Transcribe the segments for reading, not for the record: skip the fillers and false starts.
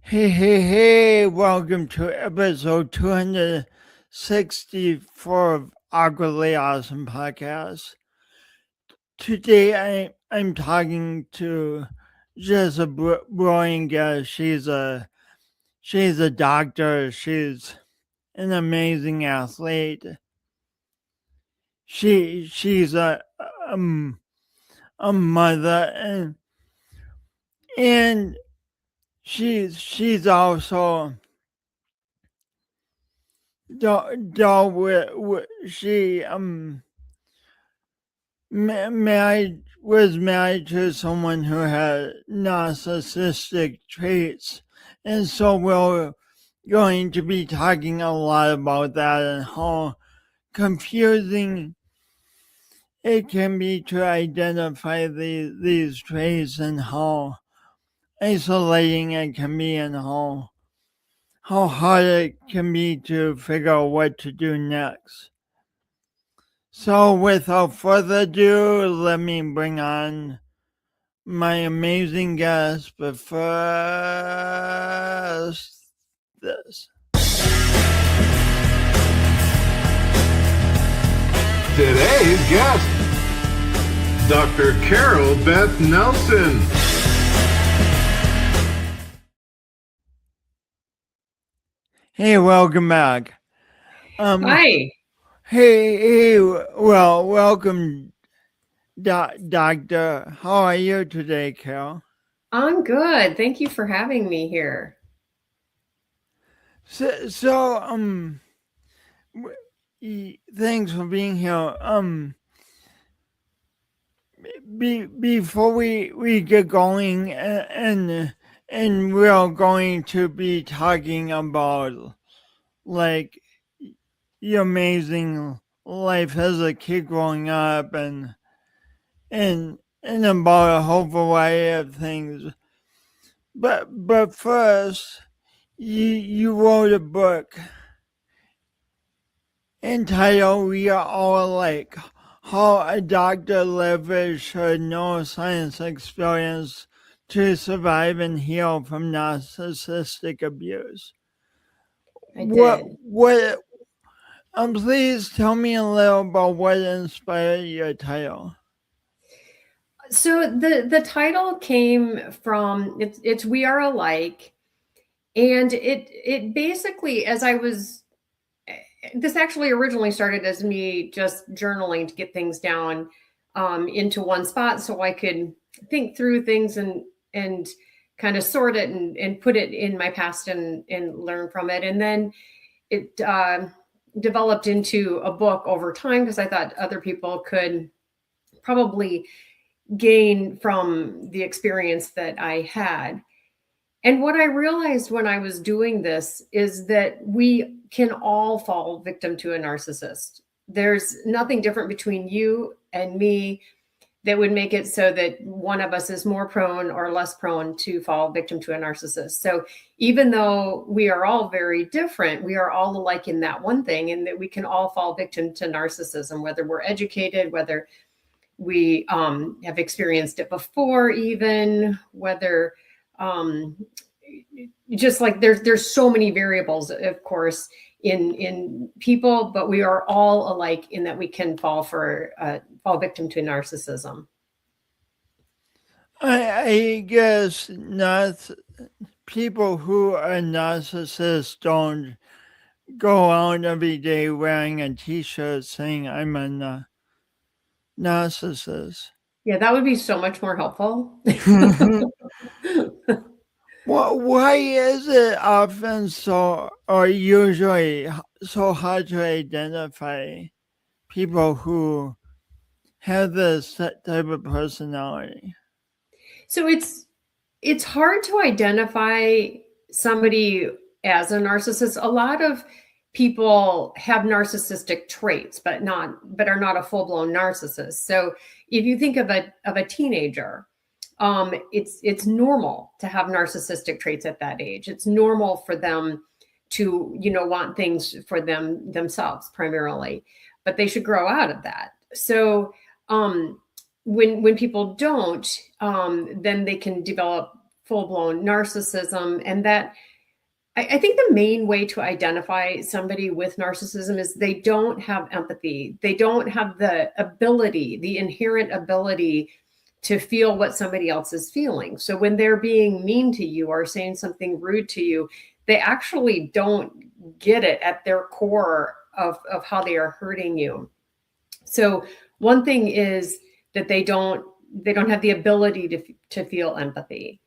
Hey, welcome to episode 264 of Awkwardly Awesome Podcast. Today I'm talking to just a brilliant guest. She's a doctor, she's an amazing athlete. She's um, a mother and she's also she was married to someone who had narcissistic traits, and so we're going to be talking a lot about that and how confusing it can be to identify these traits and how isolating it can be and how hard it can be to figure out what to do next. So without further ado, let me bring on my amazing guest, but first, this. Today's guest, Dr. Carol Beth Nelson. Hey, welcome back. Hi. Welcome, Doctor. How are you today, Carol? I'm good. Thank you for having me here. Thanks for being here. Before we get going, and we're going to be talking about like your amazing life as a kid growing up and about a whole variety of things. But first, you wrote a book entitled "We Are All Alike: How a Doctor Leverages Neuroscience Experience to Survive and Heal from Narcissistic Abuse." I did. Please tell me a little about what inspired your title. So the title came from it's We Are Alike, and it basically, as I was, this actually originally started as me just journaling to get things down into one spot so I could think through things and kind of sort it and put it in my past and learn from it. And then it developed into a book over time because I thought other people could probably gain from the experience that I had. And what I realized when I was doing this is that we can all fall victim to a narcissist. There's nothing different between you and me that would make it so that one of us is more prone or less prone to fall victim to a narcissist. So even though we are all very different, we are all alike in that one thing, and that we can all fall victim to narcissism, whether we're educated, whether we have experienced it before, even whether just like there's so many variables, of course, in people, but we are all alike in that we can fall victim to narcissism. I guess not. People who are narcissists don't go out every day wearing a T-shirt saying "I'm a narcissist." Yeah, that would be so much more helpful. Well, why is it often or usually so hard to identify people who have this type of personality? So it's hard to identify somebody as a narcissist. A lot of people have narcissistic traits, but are not a full-blown narcissist. So if you think of a teenager, it's normal to have narcissistic traits at that age. It's normal for them to, want things for themselves primarily, but they should grow out of that. So when people don't, then they can develop full-blown narcissism. And that I think the main way to identify somebody with narcissism is they don't have empathy. They don't have the ability, the inherent ability to feel what somebody else is feeling. So when they're being mean to you or saying something rude to you, they actually don't get it at their core of how they are hurting you. So one thing is that they don't have the ability to feel empathy.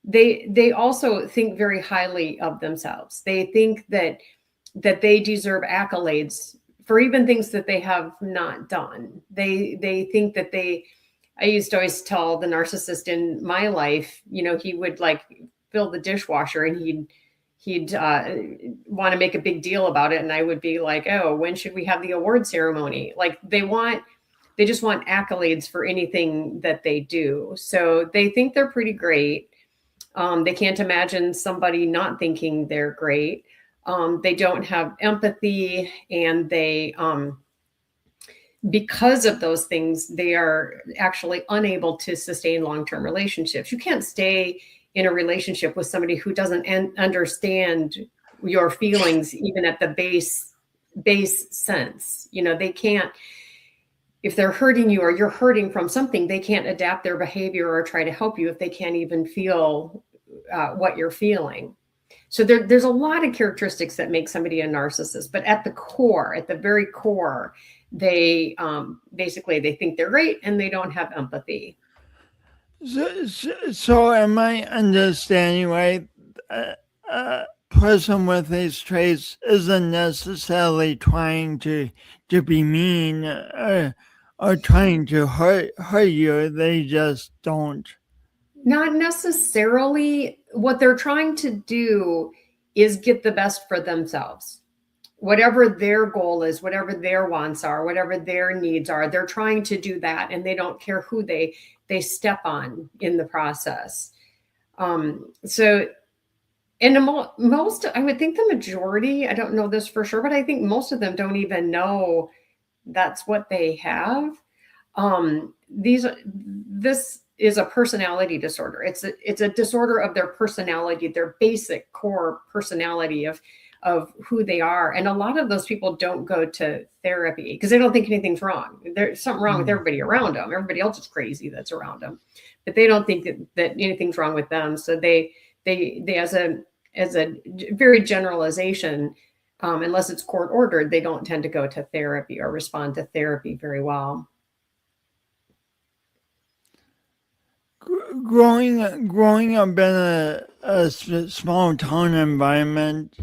They also think very highly of themselves. They think that they deserve accolades for even things that they have not done. They think that I used to always tell the narcissist in my life, he would like fill the dishwasher and he'd want to make a big deal about it. And I would be like, oh, when should we have the award ceremony? Like they just want accolades for anything that they do. So they think they're pretty great. They can't imagine somebody not thinking they're great. They don't have empathy, and they, because of those things, they are actually unable to sustain long-term relationships. You can't stay in a relationship with somebody who doesn't understand your feelings, even at the base sense. They can't, if they're hurting you or you're hurting from something, they can't adapt their behavior or try to help you if they can't even feel what you're feeling. So there's a lot of characteristics that make somebody a narcissist, but at the very core, they basically they think they're great and they don't have empathy. So am I understanding right? A person with these traits isn't necessarily trying to be mean or trying to hurt you. They just don't. Not necessarily. What they're trying to do is get the best for themselves. Whatever their goal is, whatever their wants are, whatever their needs are, they're trying to do that, and they don't care who they step on in the process. So, and most, I would think the majority, I don't know this for sure, but I think most of them don't even know that's what they have. This is a personality disorder. It's a disorder of their personality, their basic core personality of who they are. And a lot of those people don't go to therapy because they don't think anything's wrong. There's something wrong with everybody around them. Everybody else is crazy that's around them, but they don't think that anything's wrong with them. So they as a very generalization, unless it's court ordered, they don't tend to go to therapy or respond to therapy very well. Growing up in a small town environment,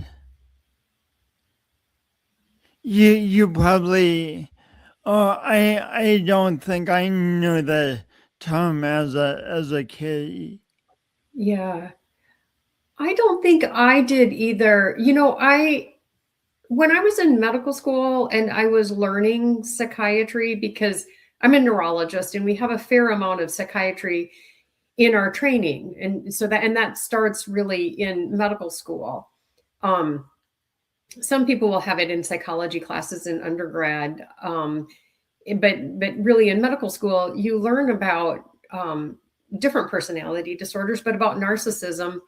you probably, I don't think I knew the term as a kid. Yeah, I don't think I did either. When I was in medical school and I was learning psychiatry, because I'm a neurologist and we have a fair amount of psychiatry in our training. And so that starts really in medical school. Some people will have it in psychology classes in undergrad. But really in medical school, you learn about different personality disorders, but about narcissism.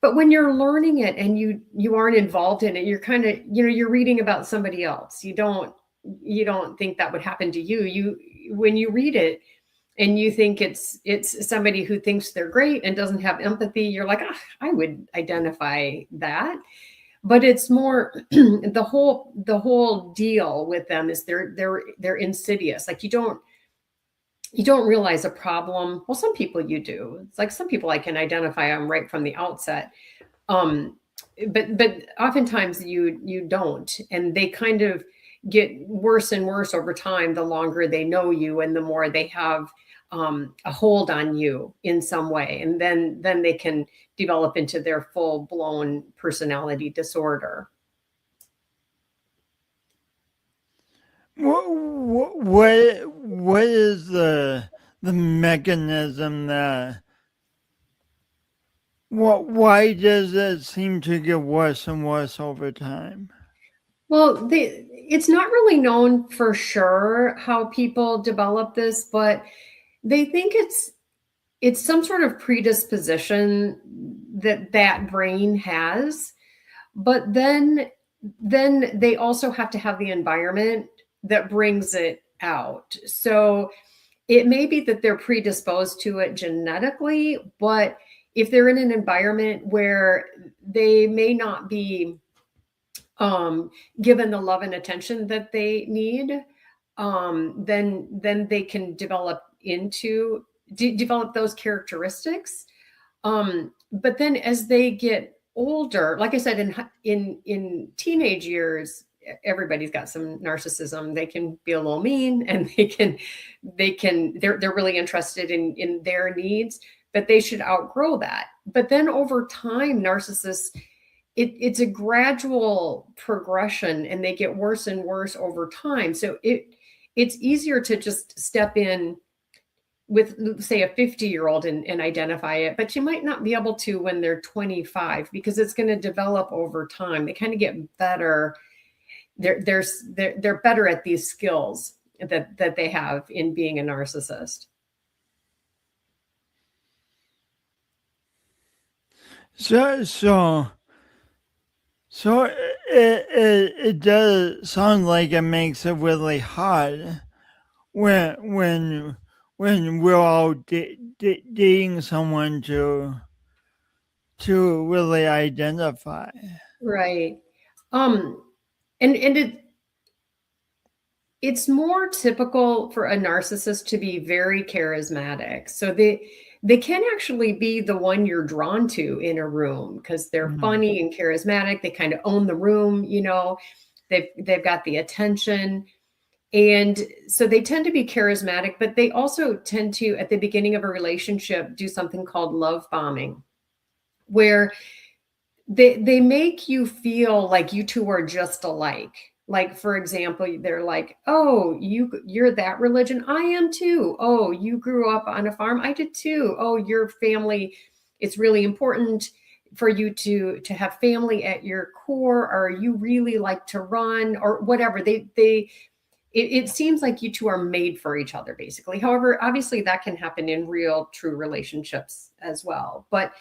But when you're learning it and you aren't involved in it, you're kind of, you're reading about somebody else. You don't think that would happen to you. When you read it and you think it's somebody who thinks they're great and doesn't have empathy, you're like, I would identify that. But it's more the whole deal with them is they're insidious. Like you don't realize a problem. Well, some people you do. It's like some people I can identify them right from the outset. But oftentimes you don't, and they kind of get worse and worse over time the longer they know you and the more they have a hold on you in some way, and then they can develop into their full-blown personality disorder. What is the mechanism that? Why does it seem to get worse and worse over time? Well, it's not really known for sure how people develop this, but they think it's some sort of predisposition that brain has, but then they also have to have the environment that brings it out. So it may be that they're predisposed to it genetically, but if they're in an environment where they may not be given the love and attention that they need, then they can develop those characteristics. But then as they get older, like I said, in teenage years, everybody's got some narcissism. They can be a little mean, and they're really interested in their needs, but they should outgrow that. But then over time, narcissists, it's a gradual progression, and they get worse and worse over time. So it's easier to just step in with, say, a 50-year-old and identify it, but you might not be able to when they're 25, because it's going to develop over time. They kind of get better. They're better at these skills that they have in being a narcissist. So it does sound like it makes it really hard when we're all dating someone to really identify. Right. And it's more typical for a narcissist to be very charismatic. So they can actually be the one you're drawn to in a room because they're funny and charismatic. They kind of own the room, they've got the attention. And so they tend to be charismatic, but they also tend to, at the beginning of a relationship, do something called love bombing, where they make you feel like you two are just alike. Like, for example, they're like, oh, you're that religion. I am too. Oh, you grew up on a farm. I did too. Oh, your family, it's really important for you to have family at your core, or you really like to run, or whatever. It seems like you two are made for each other, basically. However, obviously that can happen in real, true relationships as well. But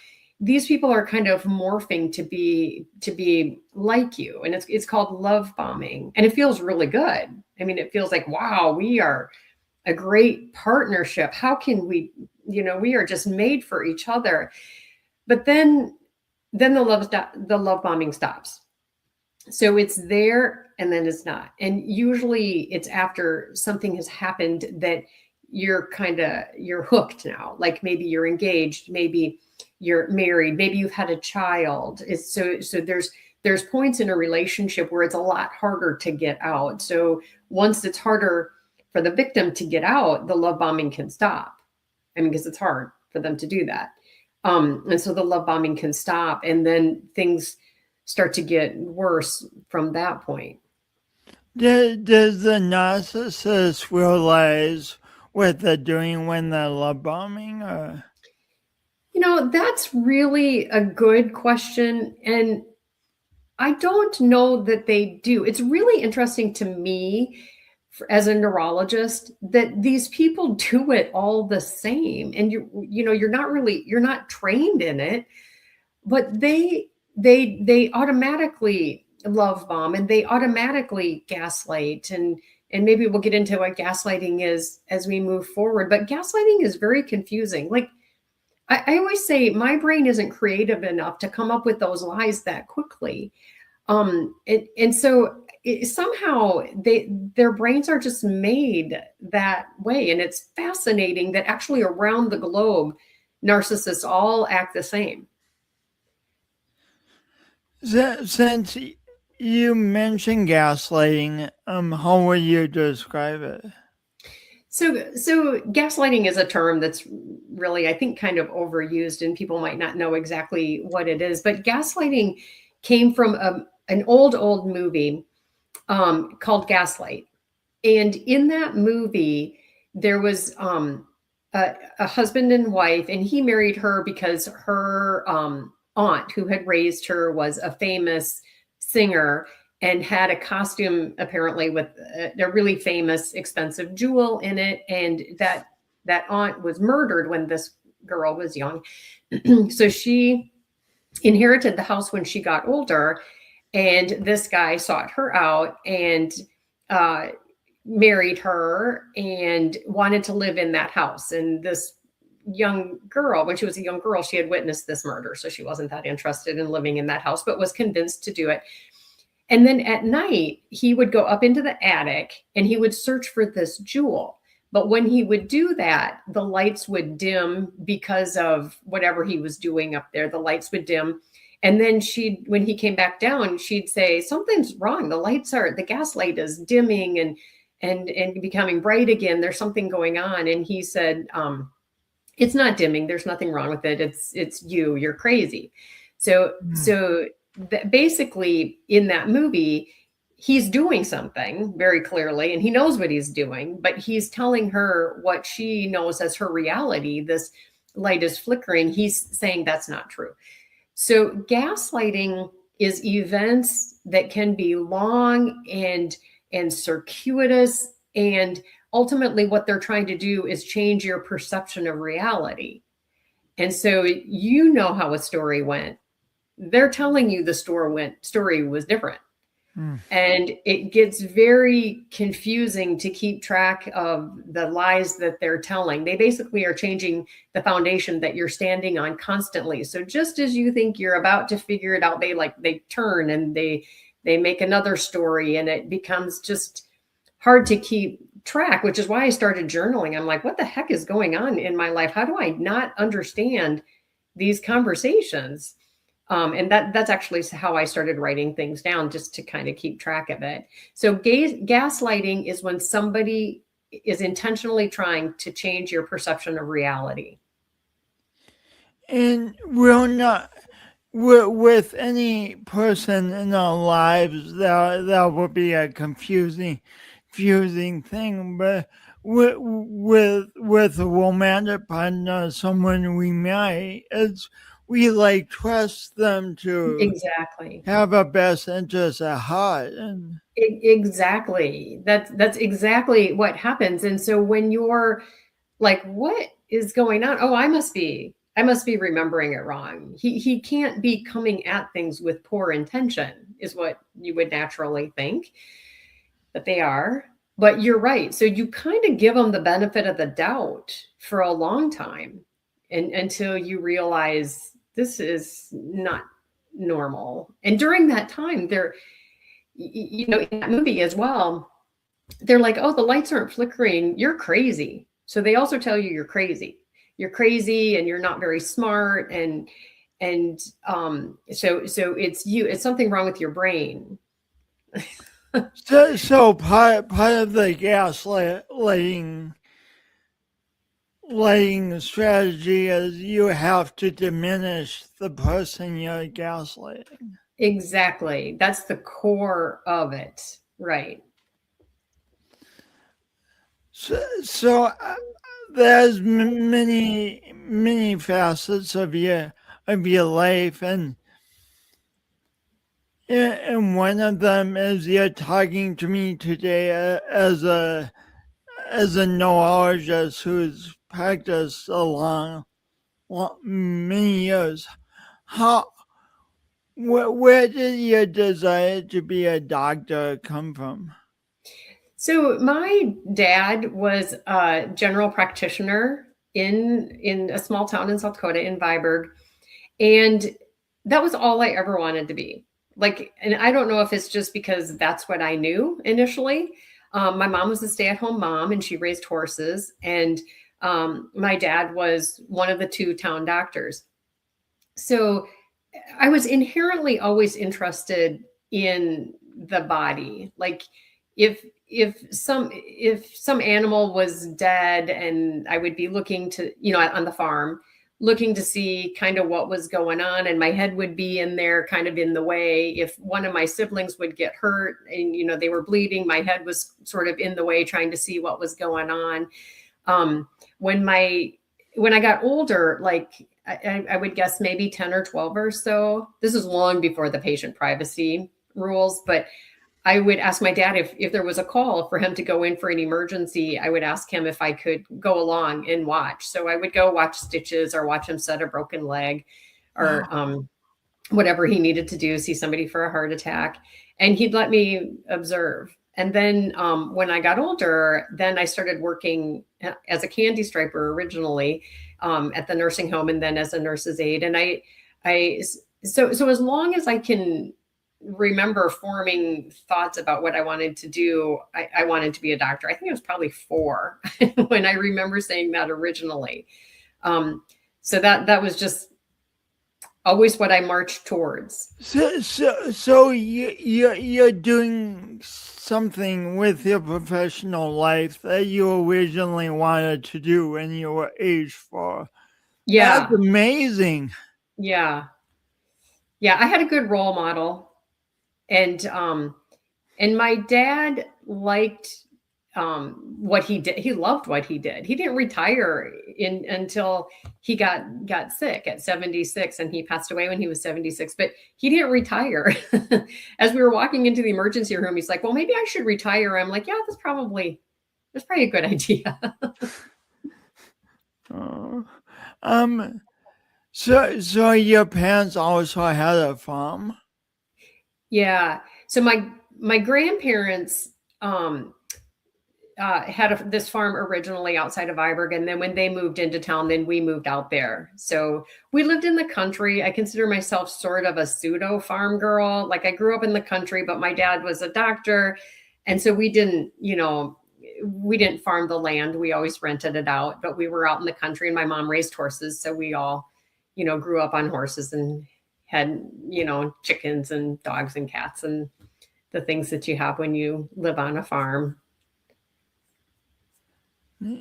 these people are kind of morphing to be like you, and it's called love bombing, and it feels really good. I mean, it feels like, wow, we are a great partnership. How can we are just made for each other. But then the love bombing stops. So it's there and then it's not. And usually it's after something has happened that you're hooked now. Like maybe you're engaged, maybe you're married, maybe you've had a child. So there's points in a relationship where it's a lot harder to get out. So once it's harder for the victim to get out, the love bombing can stop. I mean, because it's hard for them to do that. And so the love bombing can stop, and then things start to get worse from that point. Does the narcissist realize what they're doing when they're love bombing? Or? That's really a good question. And I don't know that they do. It's really interesting to me as a neurologist that these people do it all the same. And you're not trained in it, but they automatically love bomb, and they automatically gaslight, and maybe we'll get into what gaslighting is as we move forward. But gaslighting is very confusing. Like I always say, my brain isn't creative enough to come up with those lies that quickly. And so somehow their brains are just made that way. And it's fascinating that actually around the globe, narcissists all act the same. Since you mentioned gaslighting, how would you describe it? So gaslighting is a term that's really, I think, kind of overused, and people might not know exactly what it is. But gaslighting came from an old movie called Gaslight. And in that movie, there was a husband and wife, and he married her because her aunt, who had raised her, was a famous singer and had a costume apparently with a really famous expensive jewel in it. And that aunt was murdered when this girl was young. So she inherited the house when she got older, and this guy sought her out and married her and wanted to live in that house. And this young girl, when she was a young girl, she had witnessed this murder, so she wasn't that interested in living in that house, but was convinced to do it. And then at night, he would go up into the attic and he would search for this jewel. But when he would do that, the lights would dim because of whatever he was doing up there. The lights would dim. And then when he came back down, she'd say, something's wrong. The gas light is dimming and becoming bright again. There's something going on. And he said, it's not dimming. There's nothing wrong with it. It's you. You're crazy. So basically in that movie, he's doing something very clearly and he knows what he's doing, but he's telling her what she knows as her reality. This light is flickering. He's saying that's not true. So gaslighting is events that can be long and circuitous, and ultimately what they're trying to do is change your perception of reality. And so you know how a story went. They're telling you the story was different. And it gets very confusing to keep track of the lies that they're telling. They basically are changing the foundation that you're standing on constantly. So just as you think you're about to figure it out, they turn and they make another story, and it becomes just hard to keep track, which is why I started journaling. I'm like, what the heck is going on in my life? How do I not understand these conversations? And that's actually how I started writing things down, just to kind of keep track of it. So gaslighting is when somebody is intentionally trying to change your perception of reality. And we're not, with any person in our lives, that would be a confusing thing. But with a romantic partner, someone we marry, we trust them to Exactly have our best interest at heart. And exactly. That's exactly what happens. And so when you're like, what is going on? Oh, I must be remembering it wrong. He can't be coming at things with poor intention, is what you would naturally think that they are. But you're right. So you kind of give them the benefit of the doubt for a long time, until you realize this is not normal. And during that time, in that movie as well, they're like, oh, the lights aren't flickering. You're crazy. So they also tell you you're crazy. You're crazy and you're not very smart. So it's something wrong with your brain. so part of the gaslighting strategy is you have to diminish the person you're gaslighting. Exactly. That's the core of it. Right. So there's many facets of your life, and one of them is you're talking to me today as a neurologist who's practiced many years. Where did your desire to be a doctor come from? So my dad was a general practitioner in a small town in South Dakota, in Viborg, and that was all I ever wanted to be. And I don't know if it's just because that's what I knew initially. My mom was a stay-at-home mom, and she raised horses, and my dad was one of the two town doctors. So I was inherently always interested in the body. Like if some animal was dead, and I would be looking to, on the farm, looking to see kind of what was going on, and my head would be in there kind of in the way. If one of my siblings would get hurt and, they were bleeding, my head was sort of in the way, trying to see what was going on. When I got older, I would guess maybe 10 or 12 or so, this is long before the patient privacy rules, but I would ask my dad if there was a call for him to go in for an emergency. I would ask him if I could go along and watch. So I would go watch stitches or watch him set a broken leg or whatever he needed to do, see somebody for a heart attack. And he'd let me observe. And then when I got older, then I started working as a candy striper originally at the nursing home and then as a nurse's aide. And so as long as I can remember forming thoughts about what I wanted to do, I wanted to be a doctor. I think it was probably 4 when I remember saying that originally. So that was just always what I marched towards. So you're doing something with your professional life that you originally wanted to do when you were age 4. Yeah. That's amazing. Yeah. Yeah. I had a good role model. And my dad liked what he did. He loved what he did. He didn't retire until he got sick at 76, and he passed away when he was 76, but he didn't retire. As we were walking into the emergency room, he's like, well, maybe I should retire. I'm like, yeah, that's probably a good idea. So your parents also had a farm? Yeah. So my grandparents had this farm originally outside of Viborg, and then when they moved into town, then we moved out there. So we lived in the country. I consider myself sort of a pseudo farm girl. Like I grew up in the country, but my dad was a doctor, and so we didn't farm the land. We always rented it out, but we were out in the country, and my mom raised horses, so we all, grew up on horses and had, chickens and dogs and cats and the things that you have when you live on a farm.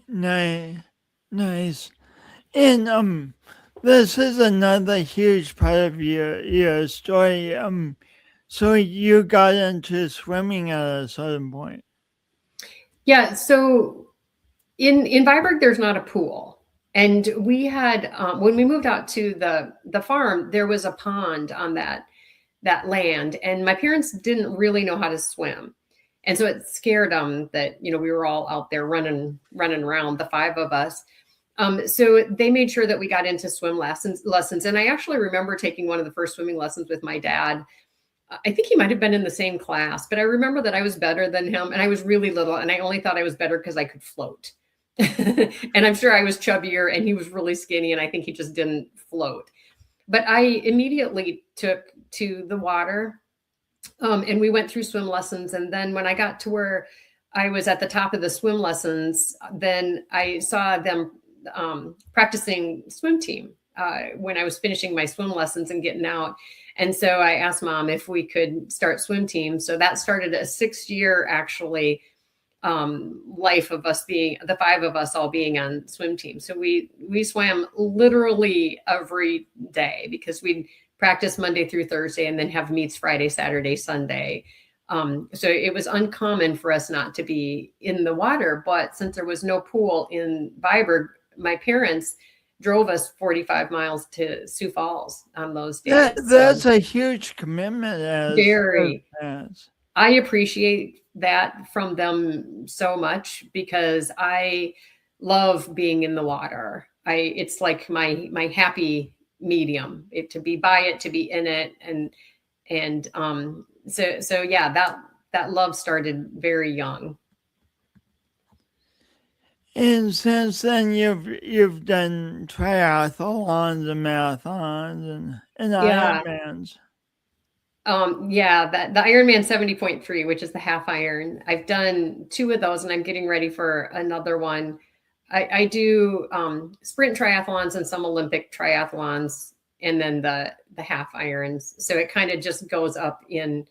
Nice. And this is another huge part of your story. So you got into swimming at a certain point. Yeah. So in Viborg, there's not a pool. And we had, when we moved out to the farm, there was a pond on that land. And my parents didn't really know how to swim. And so it scared them that, we were all out there running around, the 5 of us. So they made sure that we got into swim lessons. And I actually remember taking one of the first swimming lessons with my dad. I think he might have been in the same class, but I remember that I was better than him, and I was really little, and I only thought I was better because I could float. And I'm sure I was chubbier and he was really skinny, and I think he just didn't float. But I immediately took to the water, and we went through swim lessons. And then when I got to where I was at the top of the swim lessons, then I saw them practicing swim team when I was finishing my swim lessons and getting out. And so I asked Mom if we could start swim team. So that started a 6-year actually life of us being, the 5 of us all being on swim team. So we swam literally every day because we'd practice Monday through Thursday and then have meets Friday, Saturday, Sunday. So it was uncommon for us not to be in the water. But since there was no pool in Viborg, my parents drove us 45 miles to Sioux Falls on those days. That's a huge commitment. Very. I appreciate that from them so much because I love being in the water. It's like my happy medium, to be by it, to be in it. So yeah, that love started very young. And since then, you've done triathlons and marathons and Ironmans. Yeah, the Ironman 70.3, which is the half Iron. I've done 2 of those, and I'm getting ready for another one. I do sprint triathlons and some Olympic triathlons, and then the half Irons. So it kind of just goes up in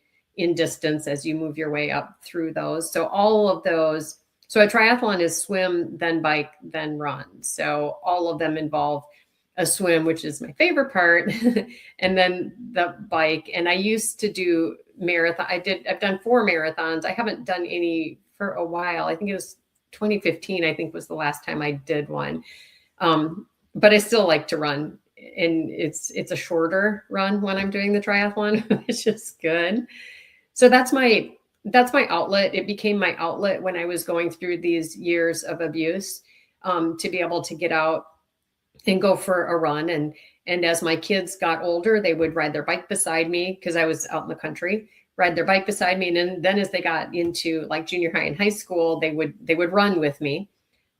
distance as you move your way up through those. So all of those. So a triathlon is swim, then bike, then run. So all of them involve a swim, which is my favorite part, and then the bike. And I used to do marathon. I've done 4 marathons. I haven't done any for a while. I think it was 2015, I think was the last time I did one. But I still like to run, and it's a shorter run when I'm doing the triathlon, which is good. So that's my that's my outlet. It became my outlet when I was going through these years of abuse, to be able to get out and go for a run. And as my kids got older, they would ride their bike beside me because I was out in the country, ride their bike beside me. And then as they got into like junior high and high school, they would run with me.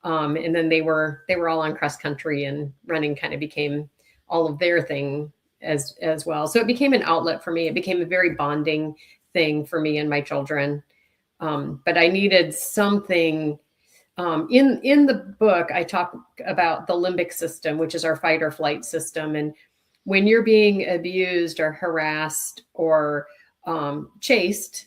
And then they were all on cross country, and running kind of became all of their thing as well. So it became an outlet for me. It became a very bonding thing for me and my children. But I needed something. In the book, I talk about the limbic system, which is our fight or flight system. And when you're being abused or harassed or chased,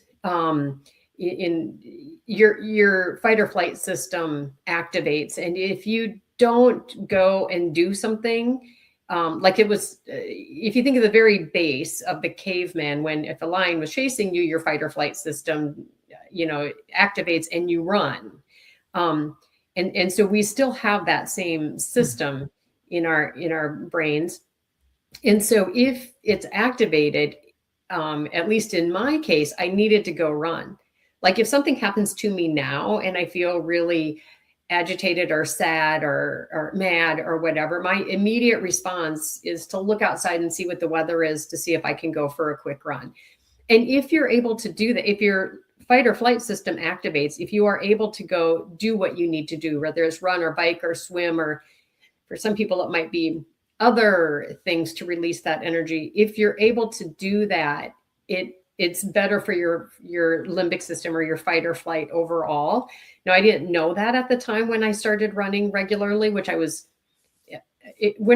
in your fight or flight system activates. And if you don't go and do something, like it was, if you think of the very base of the caveman, if a lion was chasing you, your fight or flight system, activates and you run. And so we still have that same system in our brains. And so if it's activated, at least in my case, I needed to go run. Like if something happens to me now and I feel really agitated or sad or mad or whatever, my immediate response is to look outside and see what the weather is to see if I can go for a quick run. And if you're able to do that, if your fight or flight system activates, if you are able to go do what you need to do, whether it's run or bike or swim, or for some people, it might be other things to release that energy. If you're able to do that, it's better for your limbic system or your fight or flight overall. Now, I didn't know that at the time when I started running regularly, when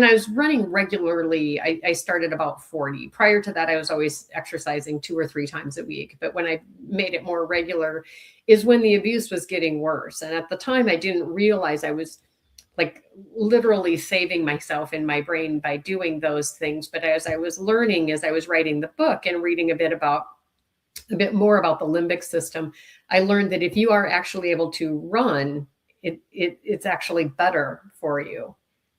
I was running regularly, I started about 40. Prior to that, I was always exercising 2 or 3 times a week. But when I made it more regular is when the abuse was getting worse. And at the time, I didn't realize I was like literally saving myself in my brain by doing those things. But as I was learning, as I was writing the book and reading a bit more about the limbic system, I learned that if you are actually able to run, it's actually better for you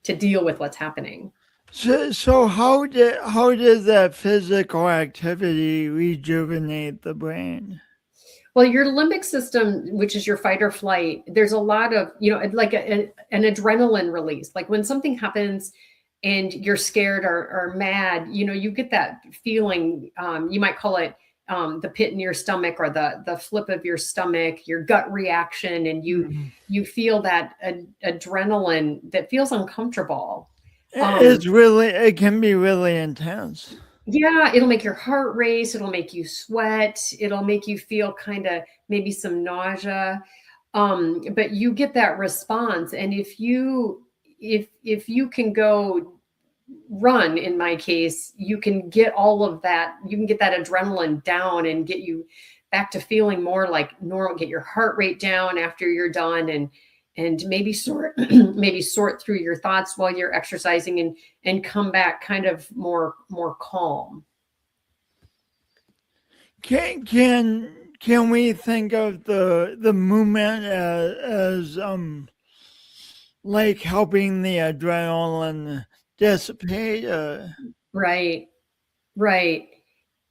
to deal with what's happening. So how did that physical activity rejuvenate the brain? Well, your limbic system, which is your fight or flight, there's a lot of, like an adrenaline release. Like when something happens and you're scared or mad, you get that feeling, you might call it the pit in your stomach or the flip of your stomach, your gut reaction. And you feel that adrenaline that feels uncomfortable. It can be really intense. Yeah, it'll make your heart race. It'll make you sweat. It'll make you feel kind of maybe some nausea. But you get that response. And if you can go run, in my case, you can get all of that. You can get that adrenaline down and get you back to feeling more like normal, get your heart rate down after you're done, and maybe sort through your thoughts while you're exercising and come back kind of more calm. Can we think of the movement as like helping the adrenaline dissipate? Right.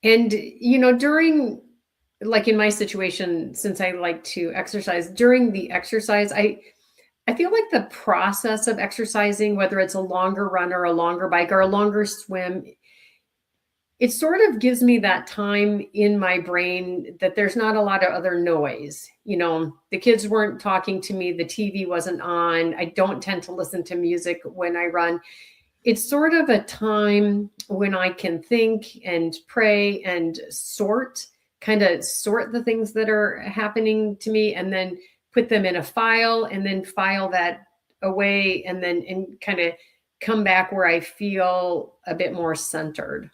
And during, like in my situation, since I like to exercise, during the exercise, I feel like the process of exercising, whether it's a longer run or a longer bike or a longer swim, it sort of gives me that time in my brain that there's not a lot of other noise. The kids weren't talking to me. The TV wasn't on. I don't tend to listen to music when I run. It's sort of a time when I can think and pray and kind of sort the things that are happening to me, and then put them in a file, and then file that away, and kind of come back where I feel a bit more centered.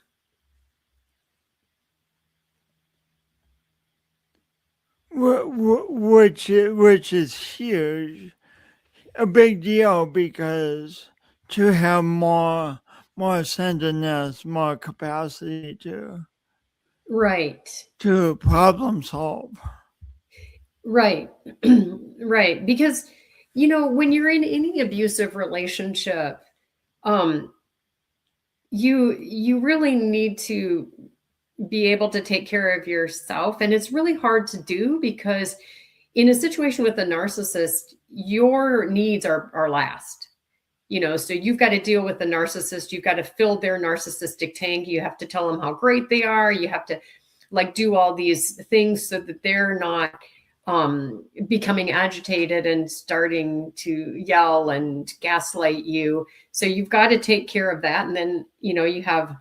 Which is huge, a big deal, because to have more centeredness, more capacity to problem solve. Right. Right. Because, when you're in any abusive relationship, you really need to be able to take care of yourself. And it's really hard to do because in a situation with a narcissist, your needs are last. So you've got to deal with the narcissist. You've got to fill their narcissistic tank. You have to tell them how great they are. You have to do all these things so that they're not becoming agitated and starting to yell and gaslight you. So you've got to take care of that. And then, you have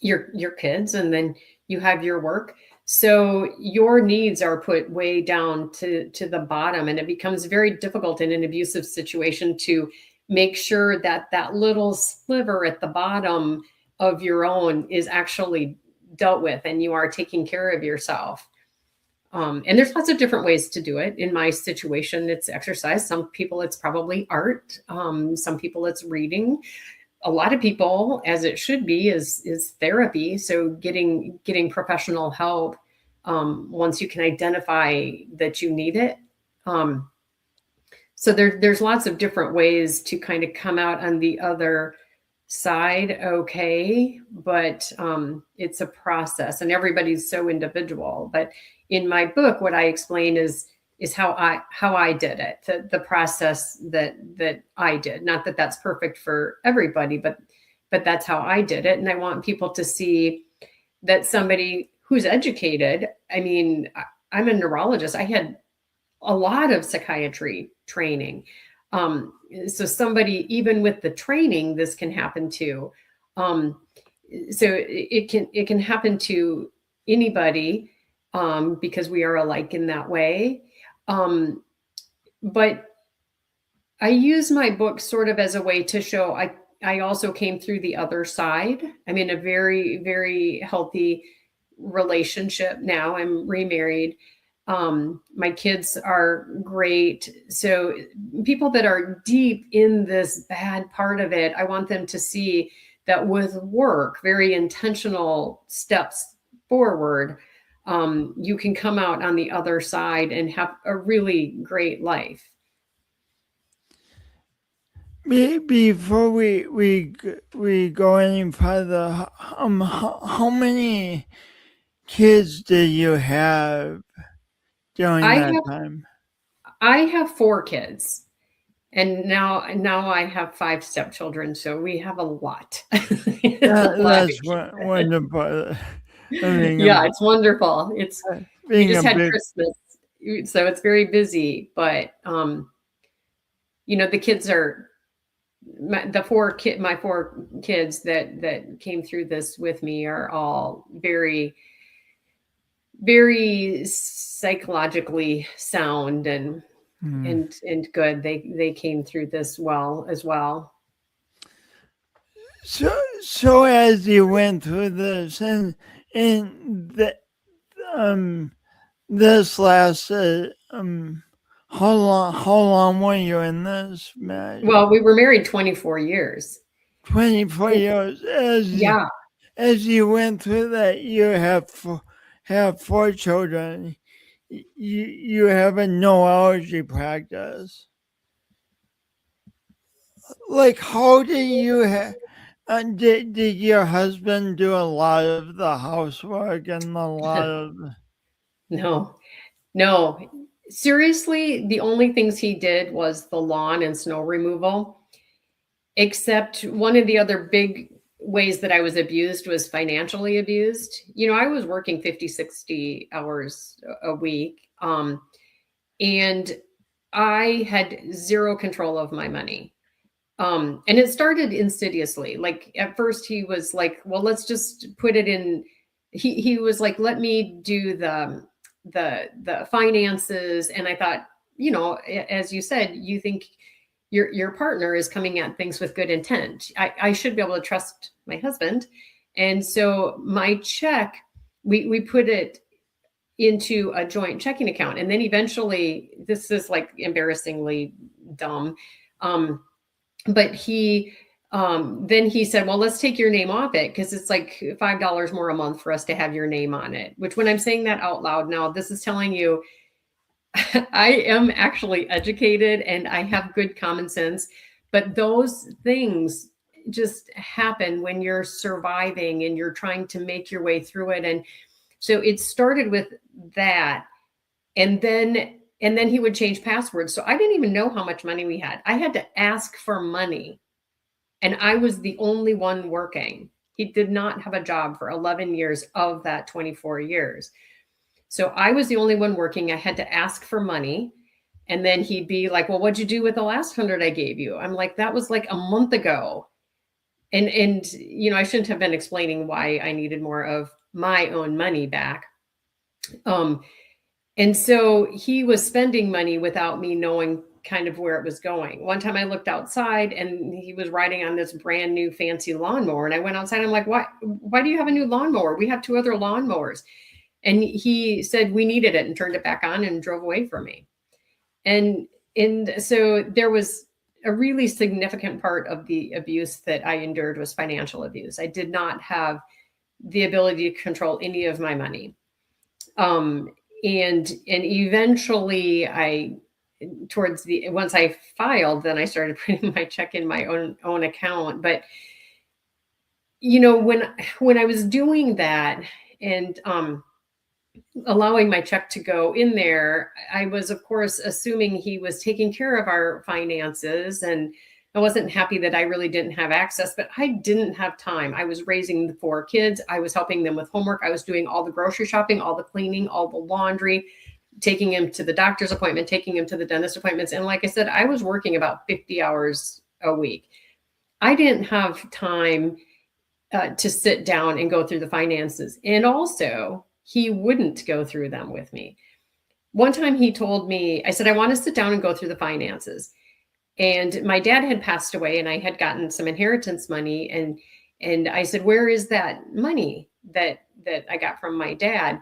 your kids, and then you have your work. So your needs are put way down to the bottom, and it becomes very difficult in an abusive situation to make sure that that little sliver at the bottom of your own is actually dealt with and you are taking care of yourself. And there's lots of different ways to do it. In my situation, it's exercise. Some people, it's probably art. Some people, it's reading. A lot of people, as it should be, is therapy. So getting professional help once you can identify that you need it. So there's lots of different ways to kind of come out on the other side. Okay. But it's a process, and everybody's so individual. But in my book, what I explain is how I did it, the process that I did. Not that that's perfect for everybody, but that's how I did it. And I want people to see that somebody who's educated, I mean, I'm a neurologist. I had a lot of psychiatry training. So somebody, even with the training, this can happen to. So it can happen to anybody because we are alike in that way. But I use my book sort of as a way to show I also came through the other side. I'm in a very, very healthy relationship now. I'm remarried. My kids are great. So people that are deep in this bad part of it, I want them to see that with work, very intentional steps forward, you can come out on the other side and have a really great life. Before we go any further, how many kids did you have during that time? I have 4 kids, and now I have 5 stepchildren, so we have a lot. That's wonderful. Yeah, it's wonderful. We just had Christmas, so it's very busy. But the kids are my 4 kids that came through this with me are all very, very psychologically sound and good. They came through this well as well. So as you went through this, and this lasted, how long were you in this marriage? Well, we were married 24 years. 24 years. As you went through that, you have 4 children. You have a neurology practice. Like, how did you have? Did your husband do a lot of the housework and a lot of? No. Seriously, the only things he did was the lawn and snow removal. Except one of the other big ways that I was abused was financially abused. I was working 50, 60 hours a week. And I had zero control of my money. And it started insidiously. Like at first he was like, well, let's just put it in. He was like, let me do the finances. And I thought, as you said, you think your partner is coming at things with good intent. I should be able to trust my husband. And so my check, we put it into a joint checking account. And then eventually, this is like embarrassingly dumb. But then he said, well, let's take your name off it, because it's like $5 more a month for us to have your name on it, which when I'm saying that out loud now, this is telling you I am actually educated and I have good common sense, but those things just happen when you're surviving and you're trying to make your way through it. And so it started with that. And then he would change passwords. So I didn't even know how much money we had. I had to ask for money. And I was the only one working. He did not have a job for 11 years of that 24 years. So I was the only one working. I had to ask for money. And then he'd be like, well, what'd you do with the last 100 I gave you? I'm like, that was like a month ago. And you know, I shouldn't have been explaining why I needed more of my own money back. And so he was spending money without me knowing kind of where it was going. One time I looked outside and he was riding on this brand new fancy lawnmower. And I went outside. I'm like, why do you have a new lawnmower? We have 2 other lawnmowers. And he said we needed it and turned it back on and drove away from me. And so there was a really significant part of the abuse that I endured was financial abuse. I did not have the ability to control any of my money. And eventually once I filed, then I started putting my check in my own account. But, you know, when I was doing that and, allowing my check to go in there, I was, of course, assuming he was taking care of our finances. And I wasn't happy that I really didn't have access, but I didn't have time. I was raising the 4 kids. I was helping them with homework. I was doing all the grocery shopping, all the cleaning, all the laundry, taking him to the doctor's appointment, taking him to the dentist appointments. And like I said, I was working about 50 hours a week. I didn't have time to sit down and go through the finances. And also, he wouldn't go through them with me. One time he told me, I said, I want to sit down and go through the finances. And my dad had passed away and I had gotten some inheritance money. And I said, where is that money that I got from my dad?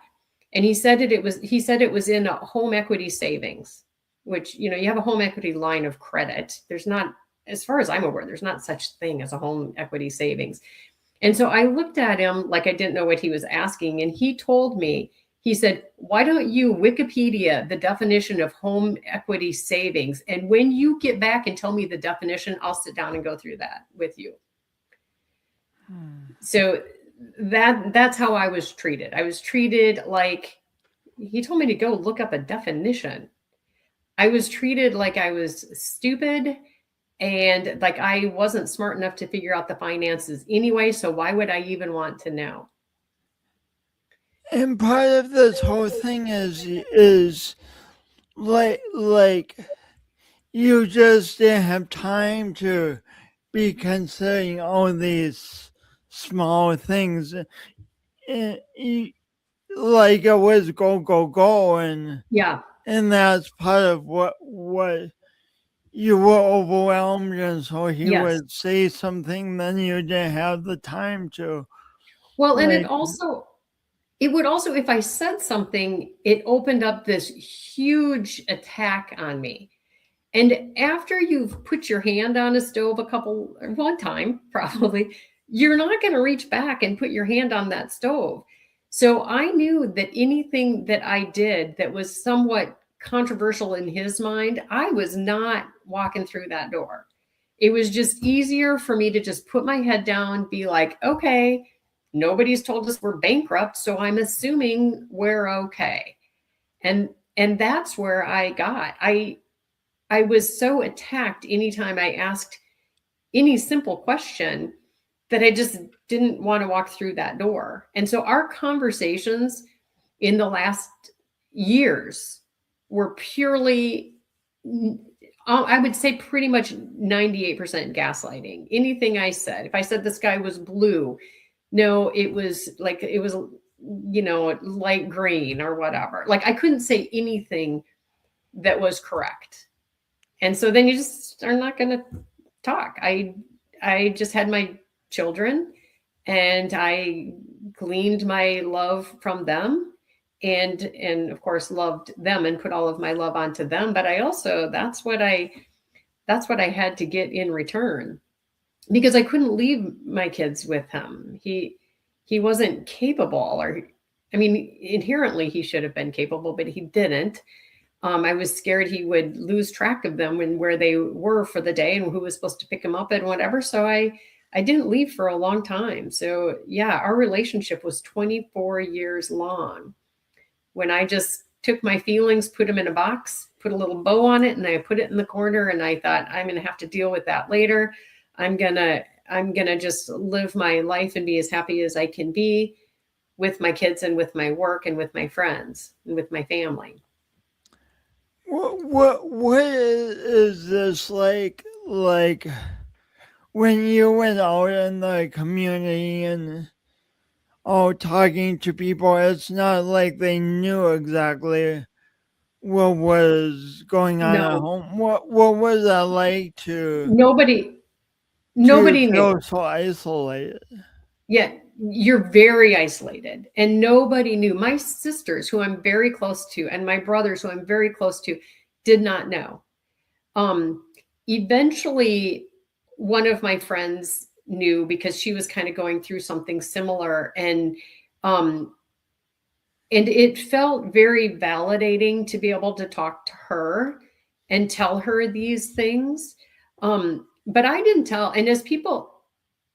And he said it was in a home equity savings, which, you know, you have a home equity line of credit. There's not, as far as I'm aware, there's not such thing as a home equity savings. And so I looked at him like I didn't know what he was asking. And he told me, he said, why don't you Wikipedia the definition of home equity savings? And when you get back and tell me the definition, I'll sit down and go through that with you. So that's how I was treated. I was treated like, he told me to go look up a definition. I was treated like I was stupid and like I wasn't smart enough to figure out the finances anyway. So why would I even want to know? And part of this whole thing is like you just didn't have time to be considering all these small things. And like it was go, and yeah, and that's part of what you were overwhelmed, and so he yes. would say something, then you didn't have the time to. Well, and it would also, if I said something, it opened up this huge attack on me. And after you've put your hand on a stove one time, probably, you're not going to reach back and put your hand on that stove. So I knew that anything that I did that was somewhat controversial in his mind, I was not walking through that door. It was just easier for me to just put my head down, be like, okay, nobody's told us we're bankrupt, so I'm assuming we're okay. And that's where I got. I was so attacked anytime I asked any simple question that I just didn't want to walk through that door. And so our conversations in the last years were purely, I would say pretty much 98% gaslighting. Anything I said, if I said the sky was blue, no, it was, you know, light green or whatever. Like I couldn't say anything that was correct. And so then you just are not going to talk. I just had my children and I gleaned my love from them and of course loved them and put all of my love onto them. But I also, that's what I had to get in return, because I couldn't leave my kids with him. He wasn't capable, or, I mean, inherently he should have been capable, but he didn't. I was scared he would lose track of them and where they were for the day and who was supposed to pick him up and whatever. So I I didn't leave for a long time. So yeah, our relationship was 24 years long. When I just took my feelings, put them in a box, put a little bow on it, and I put it in the corner, and I thought, I'm going to have to deal with that later. I'm going to just live my life and be as happy as I can be with my kids and with my work and with my friends and with my family. What is this like when you went out in the community and talking to people? It's not like they knew exactly what was going on at No, home. What was that like nobody to knew. feel so isolated? Yeah, you're very isolated, and nobody knew. My sisters, who I'm very close to, and my brothers, who I'm very close to, did not know. Eventually, one of my friends knew because she was kind of going through something similar, and it felt very validating to be able to talk to her and tell her these things. But I didn't tell, and as people,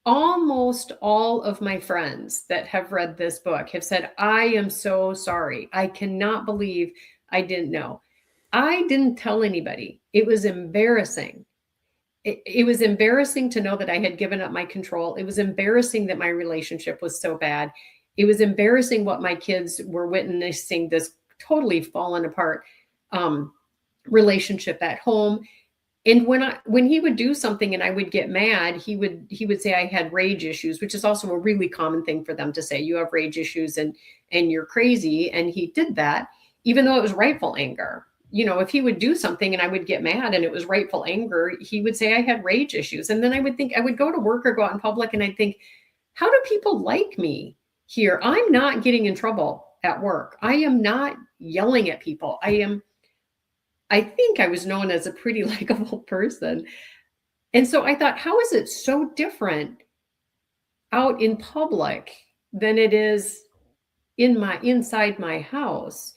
almost all of my friends that have read this book have said, I am so sorry. I cannot believe I didn't know. I didn't tell anybody. It was embarrassing. It was embarrassing to know that I had given up my control. It was embarrassing that my relationship was so bad. It was embarrassing what my kids were witnessing, this totally fallen apart relationship at home. And when he would do something and I would get mad, he would say I had rage issues, which is also a really common thing for them to say. You have rage issues and you're crazy. And he did that, even though it was rightful anger. You know, if he would do something and I would get mad and it was rightful anger, he would say I had rage issues. And then I would think, I would go to work or go out in public and I'd think, how do people like me here? I'm not getting in trouble at work. I am not yelling at people. I think I was known as a pretty likable person. And so I thought, how is it so different out in public than it is inside my house?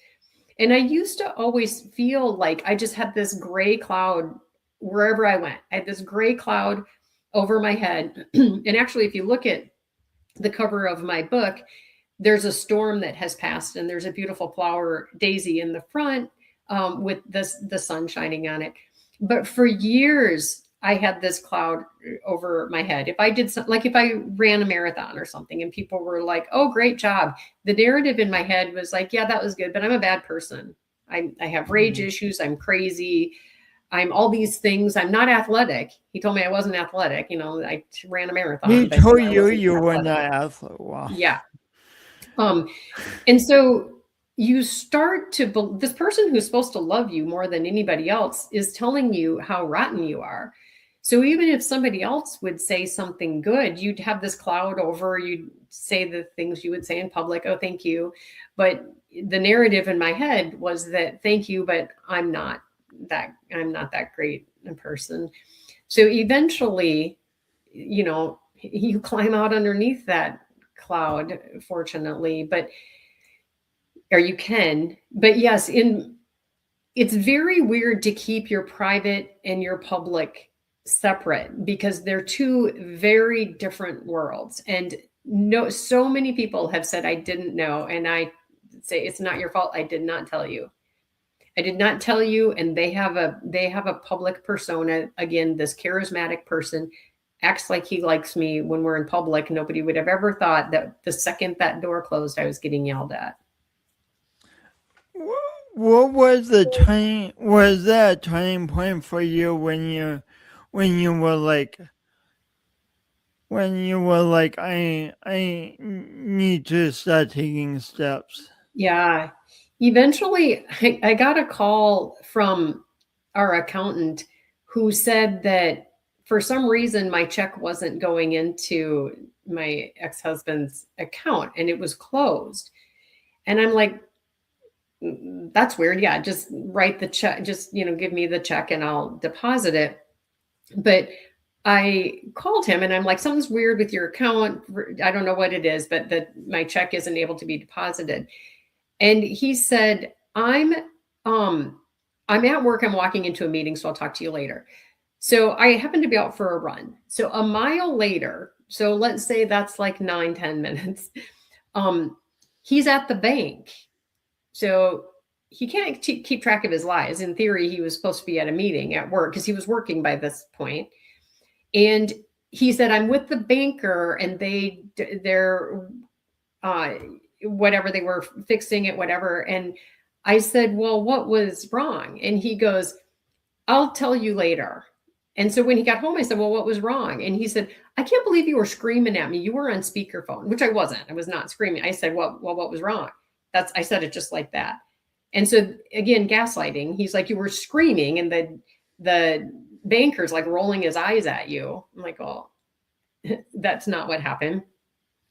And I used to always feel like I just had this gray cloud wherever I went. I had this gray cloud over my head. And actually, if you look at the cover of my book, there's a storm that has passed and there's a beautiful flower daisy in the front with the sun shining on it. But for years, I had this cloud over my head. If I did something, like if I ran a marathon or something and people were like, oh, great job. The narrative in my head was like, yeah, that was good, but I'm a bad person. I have rage issues. I'm crazy. I'm all these things. I'm not athletic. He told me I wasn't athletic. You know, I ran a marathon. He told you were not athletic. Wow. Yeah. And so you start to, this person who's supposed to love you more than anybody else is telling you how rotten you are. So even if somebody else would say something good, you'd have this cloud over, you'd say the things you would say in public, oh, thank you. But the narrative in my head was that thank you, but I'm not that great a person. So eventually, you know, you climb out underneath that cloud, fortunately, or you can, but yes, it's very weird to keep your private and your public separate because they're two very different worlds. And so many people have said, I didn't know. And I say, it's not your fault. I did not tell you. I did not tell you. And they have a public persona. Again, this charismatic person acts like he likes me when we're in public. Nobody would have ever thought that the second that door closed, I was getting yelled at. What was that turning point for you when you were like I need to start taking steps? Yeah. Eventually, I got a call from our accountant who said that for some reason my check wasn't going into my ex-husband's account and it was closed. And I'm like, that's weird. Yeah, just write the check, just, give me the check and I'll deposit it. But I called him and I'm like, something's weird with your account. I don't know what it is, but my check isn't able to be deposited. And he said, I'm at work. I'm walking into a meeting, so I'll talk to you later. So I happened to be out for a run. So a mile later, so let's say that's like 9-10 minutes. He's at the bank. So he can't keep track of his lies. In theory, he was supposed to be at a meeting at work because he was working by this point. And he said, I'm with the banker and they're whatever, they were fixing it, whatever. And I said, well, what was wrong? And he goes, I'll tell you later. And so when he got home, I said, well, what was wrong? And he said, I can't believe you were screaming at me. You were on speakerphone, which I wasn't. I was not screaming. I said, well, what was wrong? I said it just like that. And so again, gaslighting. He's like, you were screaming, and the banker's like rolling his eyes at you. I'm like, oh, that's not what happened.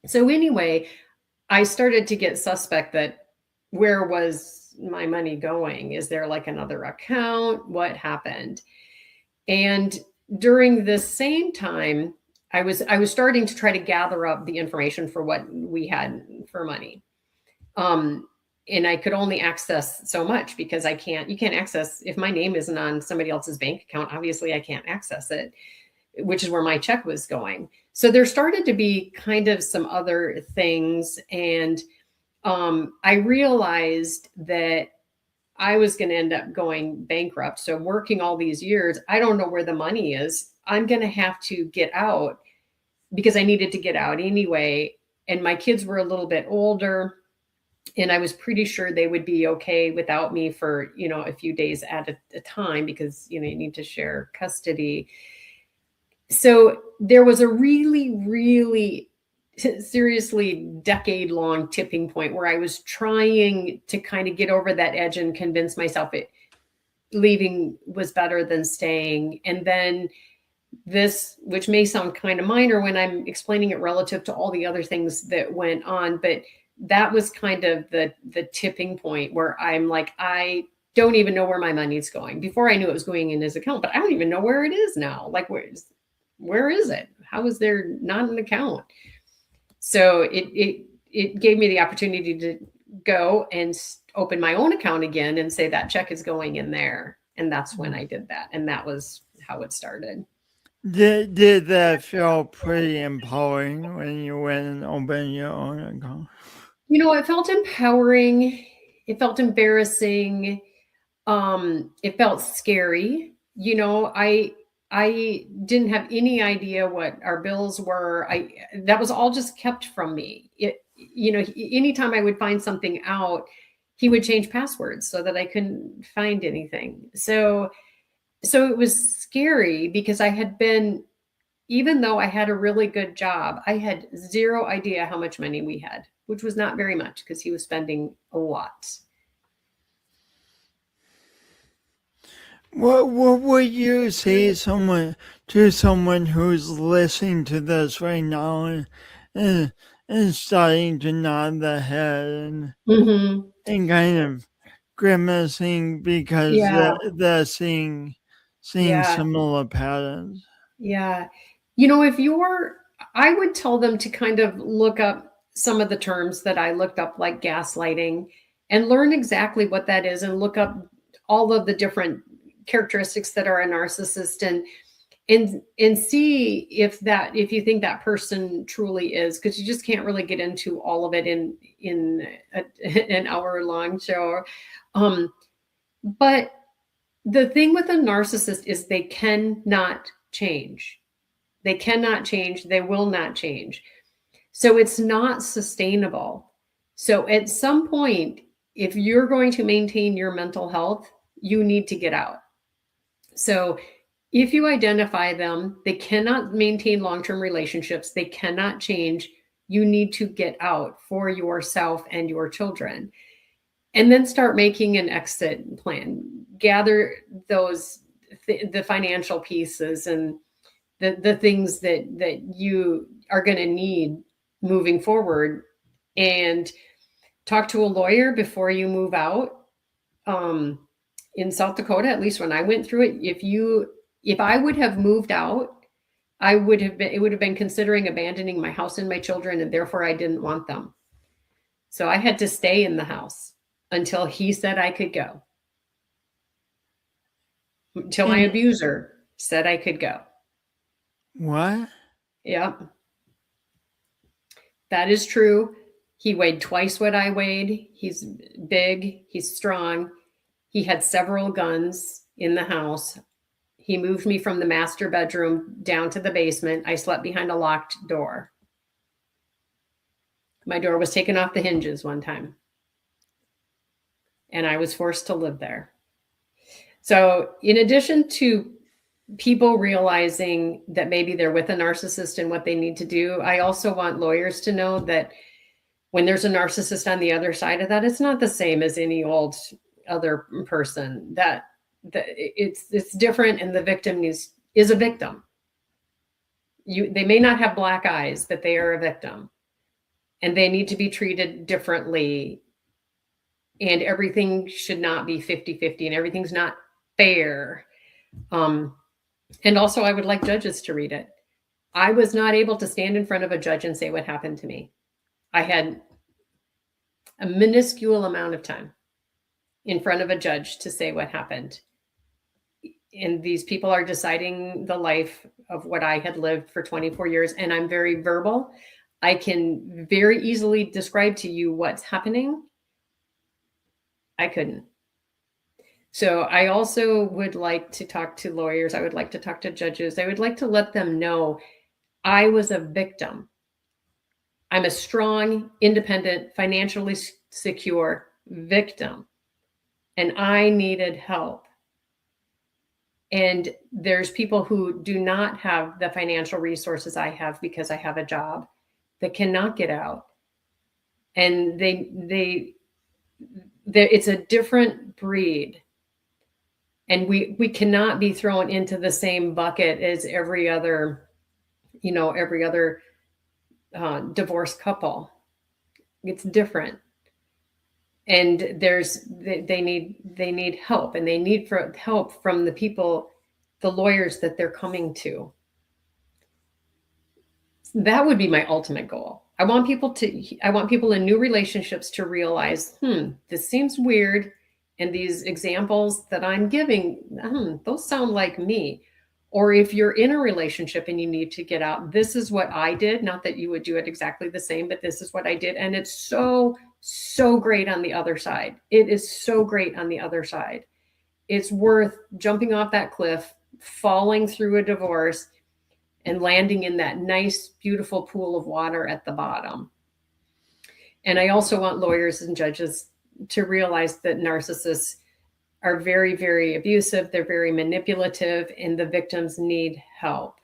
So anyway, I started to get suspect that where was my money going? Is there like another account? What happened? And during this same time, I was starting to try to gather up the information for what we had for money. And I could only access so much because you can't access, if my name isn't on somebody else's bank account, obviously I can't access it, which is where my check was going. So there started to be kind of some other things. And I realized that I was going to end up going bankrupt. So working all these years, I don't know where the money is. I'm going to have to get out because I needed to get out anyway. And my kids were a little bit older, and I was pretty sure they would be okay without me for, a few days at a time because, you need to share custody. So there was a really, really seriously decade-long tipping point where I was trying to kind of get over that edge and convince myself leaving was better than staying. And then this, which may sound kind of minor when I'm explaining it relative to all the other things that went on, but that was kind of the tipping point where I'm like, I don't even know where my money's going. Before I knew it was going in his account, but I don't even know where it is now. Like, where is it? How is there not an account? So it gave me the opportunity to go and open my own account again and say that check is going in there. And that's when I did that. And that was how it started. Did that feel pretty empowering when you went and opened your own account? It felt empowering. It felt embarrassing. It felt scary. I didn't have any idea what our bills were. That was all just kept from me. Anytime I would find something out, he would change passwords so that I couldn't find anything. So it was scary because I had been, even though I had a really good job, I had zero idea how much money we had, which was not very much because he was spending a lot. What would you say to someone who's listening to this right now and starting to nod the head and kind of grimacing because they're seeing similar patterns? Yeah. I would tell them to kind of look up some of the terms that I looked up, like gaslighting, and learn exactly what that is, and look up all of the different characteristics that are a narcissist, and see if you think that person truly is, because you just can't really get into all of it in an hour-long show. But the thing with a narcissist is they cannot change. They cannot change. They will not change. So it's not sustainable. So at some point, if you're going to maintain your mental health, you need to get out. So if you identify them, they cannot maintain long-term relationships, they cannot change, you need to get out for yourself and your children. And then start making an exit plan. Gather the financial pieces and the things that you are going to need moving forward, and talk to a lawyer before you move out. In South Dakota, at least when I went through it, if I would have moved out, it would have been considering abandoning my house and my children, and therefore I didn't want them. So I had to stay in the house until he said I could go. Until my abuser said I could go. What? Yep. That is true. He weighed twice what I weighed. He's big. He's strong. He had several guns in the house. He moved me from the master bedroom down to the basement. I slept behind a locked door. My door was taken off the hinges one time, and I was forced to live there. So, in addition to people realizing that maybe they're with a narcissist and what they need to do, I also want lawyers to know that when there's a narcissist on the other side of that, it's not the same as any old other person. That it's different, and the victim is a victim. They may not have black eyes, but they are a victim, and they need to be treated differently. And everything should not be 50-50, and everything's not fair. And also, I would like judges to read it. I was not able to stand in front of a judge and say what happened to me. I had a minuscule amount of time in front of a judge to say what happened. And these people are deciding the life of what I had lived for 24 years. And I'm very verbal. I can very easily describe to you what's happening. I couldn't. So I also would like to talk to lawyers. I would like to talk to judges. I would like to let them know I was a victim. I'm a strong, independent, financially secure victim, and I needed help. And there's people who do not have the financial resources I have because I have a job that cannot get out. And it's a different breed. And we cannot be thrown into the same bucket as every other divorced couple. It's different. And they need help, and they need help from the people, the lawyers that they're coming to. That would be my ultimate goal. I want people in new relationships to realize, this seems weird. And these examples that I'm giving, those sound like me. Or if you're in a relationship and you need to get out, this is what I did. Not that you would do it exactly the same, but this is what I did. And it's so, so great on the other side. It is so great on the other side. It's worth jumping off that cliff, falling through a divorce, and landing in that nice, beautiful pool of water at the bottom. And I also want lawyers and judges to realize that narcissists are very, very abusive. They're very manipulative, and the victims need help.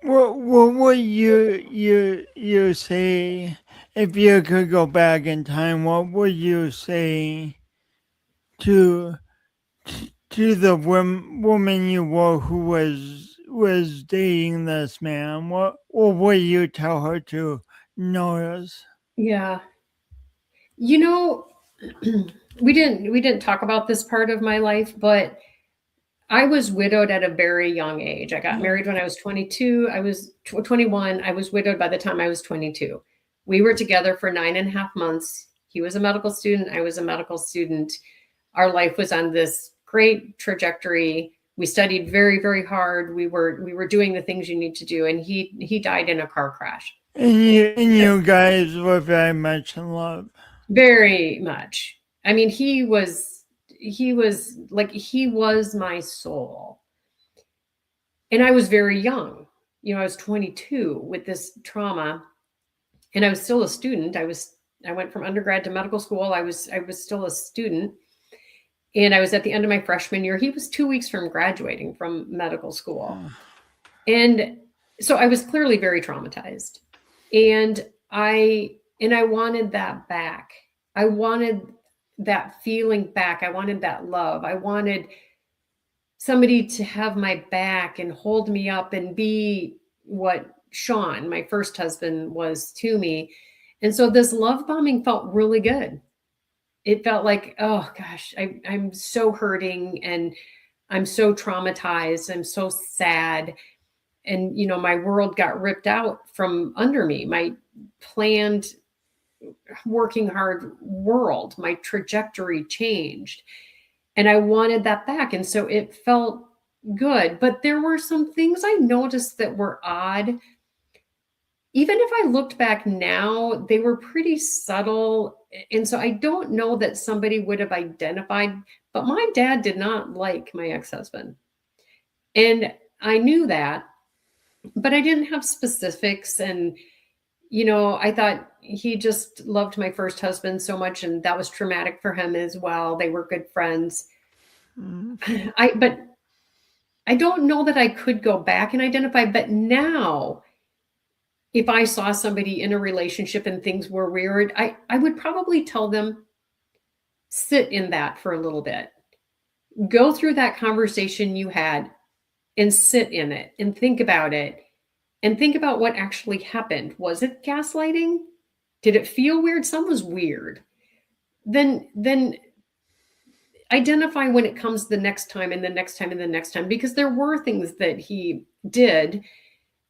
What would you say if you could go back in time? What would you say to the woman you were who was dating this man? What would you tell her to notice? Yeah. We didn't talk about this part of my life, but I was widowed at a very young age. I got married when I was 22. I was 21. I was widowed by the time I was 22. We were together for 9.5 months. He was a medical student. I was a medical student. Our life was on this great trajectory. We studied very, very hard. We were doing the things you need to do. And he died in a car crash. And you guys were very much in love. Very much. I mean, he was my soul. And I was very young. I was 22 with this trauma, and I was still a student. I went from undergrad to medical school. I was still a student, and I was at the end of my freshman year. He was 2 weeks from graduating from medical school. And so I was clearly very traumatized. And I wanted that back. I wanted that feeling back. I wanted that love. I wanted somebody to have my back and hold me up and be what Shon, my first husband, was to me. And so this love bombing felt really good. It felt like, oh gosh, I'm so hurting, and I'm so traumatized. I'm so sad. And, my world got ripped out from under me. My planned, working hard world, my trajectory changed. And I wanted that back. And so it felt good. But there were some things I noticed that were odd. Even if I looked back now, they were pretty subtle. And so I don't know that somebody would have identified, but my dad did not like my ex-husband. And I knew that, but I didn't have specifics. And, I thought he just loved my first husband so much, and that was traumatic for him as well. They were good friends. But I don't know that I could go back and identify, but now if I saw somebody in a relationship and things were weird, I would probably tell them, sit in that for a little bit. Go through that conversation you had and sit in it and think about it and think about what actually happened. Was it gaslighting? Did it feel weird? Some was weird. Then identify when it comes the next time and the next time and the next time, because there were things that he did,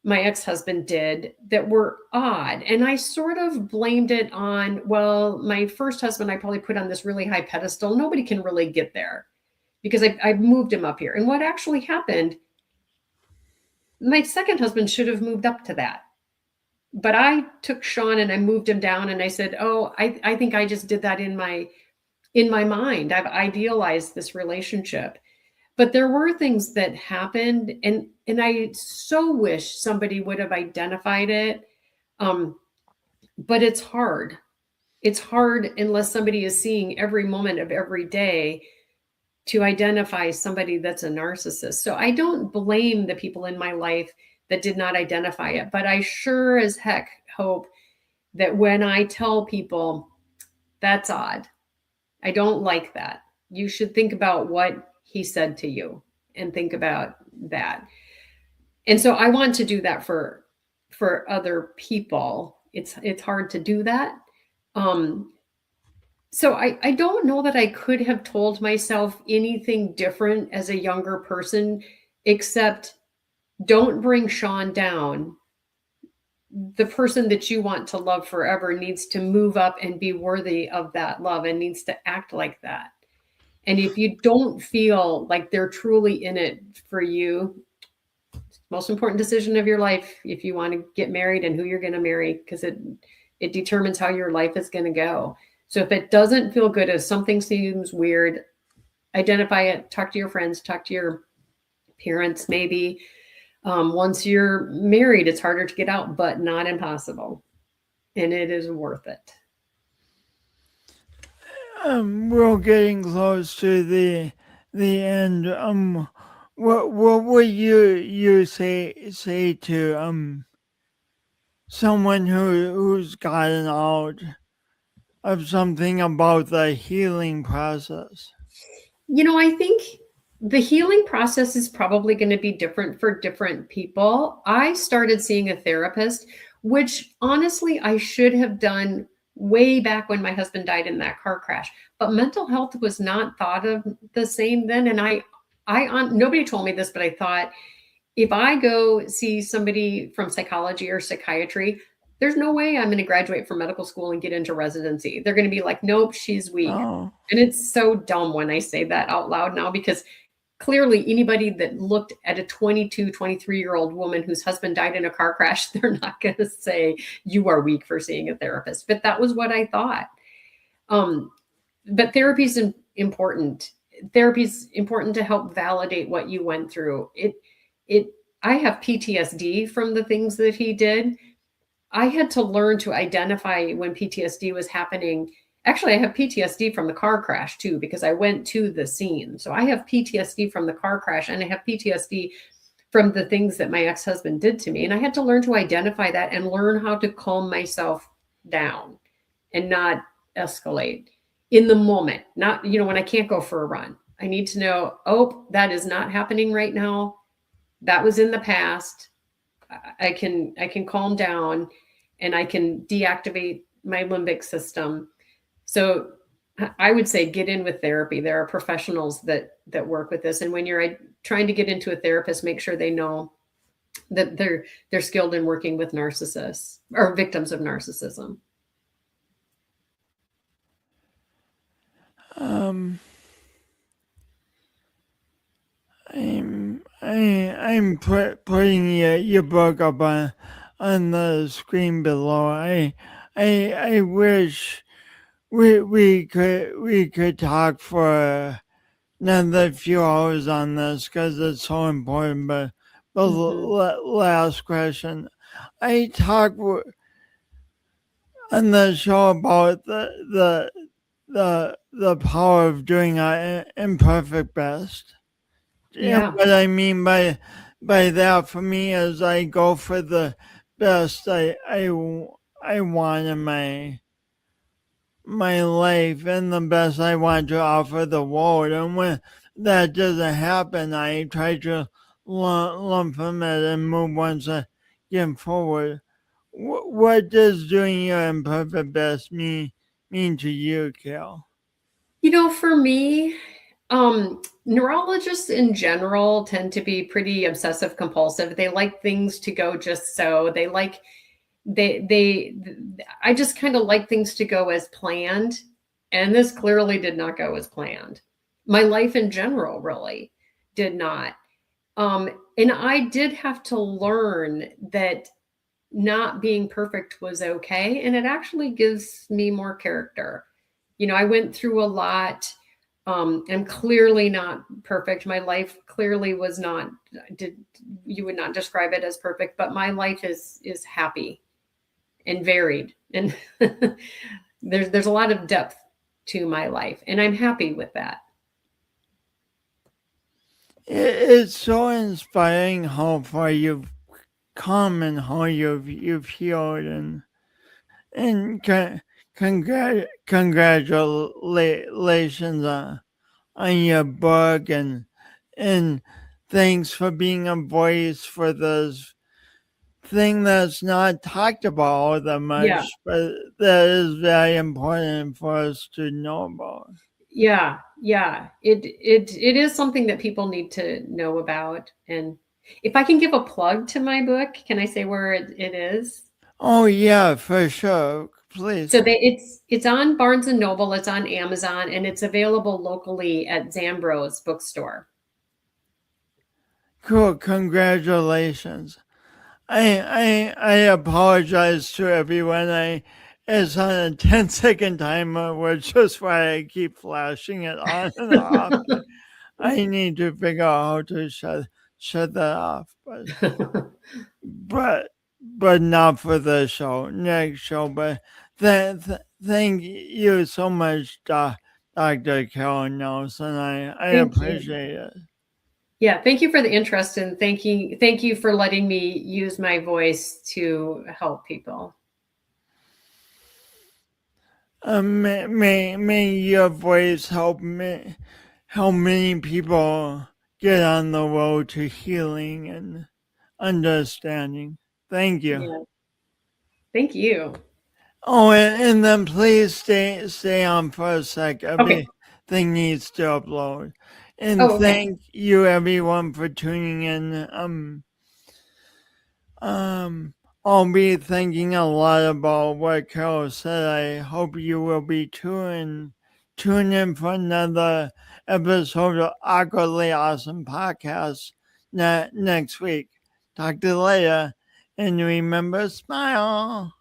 my ex-husband did, that were odd. And I sort of blamed it on, well, my first husband, I probably put on this really high pedestal. Nobody can really get there because I moved him up here. And what actually happened, my second husband should have moved up to that. But I took Shon and I moved him down, and I said, oh, I think I just did that in my mind. I've idealized this relationship. But there were things that happened, and I so wish somebody would have identified it. But it's hard. It's hard unless somebody is seeing every moment of every day to identify somebody that's a narcissist. So I don't blame the people in my life that did not identify it, but I sure as heck hope that when I tell people that's odd, I don't like that, you should think about what he said to you and think about that. And so I want to do that for other people. It's hard to do that. So I don't know that I could have told myself anything different as a younger person, except don't bring Shon down. The person that you want to love forever needs to move up and be worthy of that love and needs to act like that. And if you don't feel like they're truly in it for you, most important decision of your life, if you want to get married and who you're going to marry, because it determines how your life is going to go. So if it doesn't feel good, if something seems weird, identify it, talk to your friends, talk to your parents, maybe. Once you're married, it's harder to get out, but not impossible. And it is worth it. We're getting close to the end. What would you say to someone who's gotten out of something about the healing process? I think the healing process is probably going to be different for different people. I started seeing a therapist, which honestly I should have done way back when my husband died in that car crash. But mental health was not thought of the same then. And I nobody told me this, but I thought, if I go see somebody from psychology or psychiatry, there's no way I'm going to graduate from medical school and get into residency. They're going to be like, nope, she's weak. Oh. And it's so dumb when I say that out loud now, because clearly anybody that looked at a 22, 23-year-old woman whose husband died in a car crash, they're not going to say you are weak for seeing a therapist. But that was what I thought. But therapy is important. Therapy is important to help validate what you went through. I have PTSD from the things that he did. I had to learn to identify when PTSD was happening. Actually, I have PTSD from the car crash too, because I went to the scene. So I have PTSD from the car crash, and I have PTSD from the things that my ex-husband did to me. And I had to learn to identify that and learn how to calm myself down and not escalate in the moment. Not, when I can't go for a run, I need to know, oh, that is not happening right now. That was in the past. I can calm down and I can deactivate my limbic system. So I would say get in with therapy. There are professionals that work with this. And when you're trying to get into a therapist, make sure they know that they're skilled in working with narcissists or victims of narcissism. I'm putting your book up on the screen below. I wish we could talk for another few hours on this because it's so important. But Mhm. last question, I talk on the show about the power of doing our imperfect best. And Yeah. what I mean by that for me is I go for the best I want in my life and the best I want to offer the world. And when that doesn't happen, I try to learn from it and move one step forward. What does doing your imperfect best mean to you, Cal? For me, neurologists in general tend to be pretty obsessive compulsive. They like things to go just so. They I just kind of like things to go as planned, and this clearly did not go as planned. My life in general really did not. And I did have to learn that not being perfect was okay, and it actually gives me more character. I went through a lot. I'm clearly not perfect. My life clearly was not did you would not describe it as perfect, but my life is happy and varied, and there's a lot of depth to my life, and I'm happy with that. It's so inspiring how far you've come and how you've healed and congratulations on your book and thanks for being a voice for this thing that's not talked about all that Yeah, much, but that is very important for us to know about. yeah. It is something that people need to know about. And if I can give a plug to my book, can I say where it is? Oh yeah, for sure. Please. So it's on Barnes and Noble, it's on Amazon, and it's available locally at Zambro's bookstore. Cool. Congratulations. I apologize to everyone. It's on a 10-second timer, which is why I keep flashing it on and off. I need to figure out how to shut that off. But not for the show, next show. But thank you so much, Dr. Carol Nelson. I Thank you. appreciate it. Yeah, thank you for the interest, and thank you for letting me use my voice to help people. May your voice help many people get on the road to healing and understanding. Thank you. Yeah. Thank you. Oh, and then please stay on for a sec. Okay. Everything needs to upload. And Oh, okay. thank you everyone for tuning in. I'll be thinking a lot about what Carol said. I hope you will be tune in for another episode of Awkwardly Awesome Podcast next week. Talk to you later. And remember, smile.